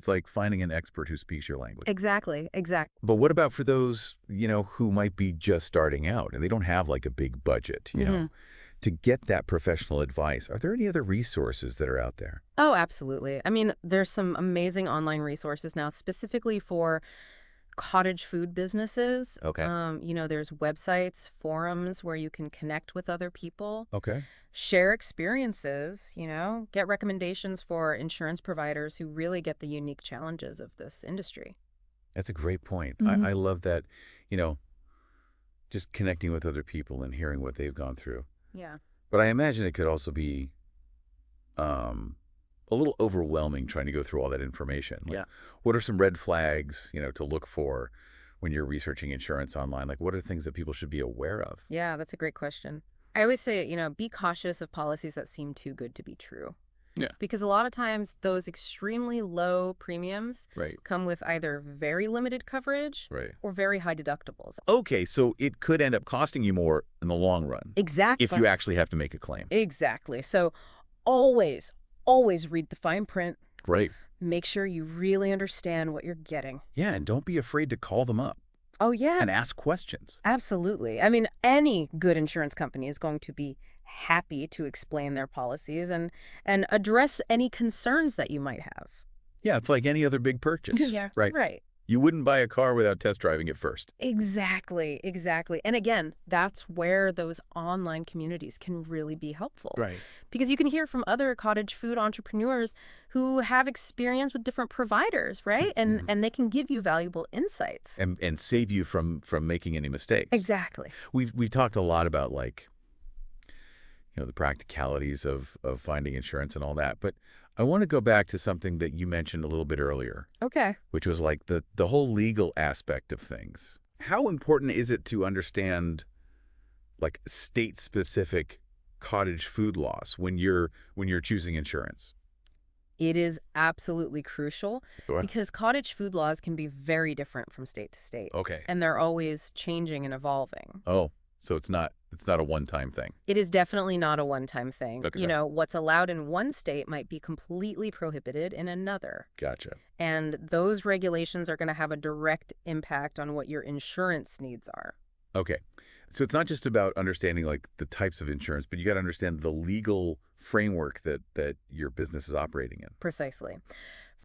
It's like finding an expert who speaks your language. Exactly, exactly. But what about for those, who might be just starting out and they don't have like a big budget, to get that professional advice? Are there any other resources that are out there? Oh, absolutely. I mean, there's some amazing online resources now specifically for cottage food businesses. Okay. There's websites, forums where you can connect with other people, Okay. share experiences, get recommendations for insurance providers who really get the unique challenges of this industry. That's a great point. Hmm. I love that, you know, just connecting with other people and hearing what they've gone through. Yeah. But I imagine it could also be um, a little overwhelming trying to go through all that information. Like, Yeah. what are some red flags, to look for when you're researching insurance online? Like, what are things that people should be aware of? Yeah, that's a great question. I always say, be cautious of policies that seem too good to be true. Yeah. Because a lot of times those extremely low premiums Right. come with either very limited coverage Right. or very high deductibles. Okay, so it could end up costing you more in the long run Exactly. if you actually have to make a claim. Exactly. So always, always read the fine print. Right. Make sure you really understand what you're getting. Yeah, and don't be afraid to call them up Oh, yeah. and ask questions. Absolutely. I mean, any good insurance company is going to be happy to explain their policies and address any concerns that you might have. Yeah, it's like any other big purchase. Yeah. Right. Right. You wouldn't buy a car without test driving it first. Exactly. Exactly. And again, that's where those online communities can really be helpful. Right. Because you can hear from other cottage food entrepreneurs who have experience with different providers, right? And they can give you valuable insights. And save you from making any mistakes. Exactly. We've talked a lot about the practicalities of finding insurance and all that, but I want to go back to something that you mentioned a little bit earlier, Okay. which was like the whole legal aspect of things. How important is it to understand like state-specific cottage food laws when you're choosing insurance? It is absolutely crucial Sure. because cottage food laws can be very different from state to state. Okay. And they're always changing and evolving. Oh, so it's not a one-time thing. It is definitely not a one-time thing. Okay. What's allowed in one state might be completely prohibited in another. Gotcha. And those regulations are going to have a direct impact on what your insurance needs are. Okay. So it's not just about understanding like the types of insurance, but you got to understand the legal framework that your business is operating in. Precisely.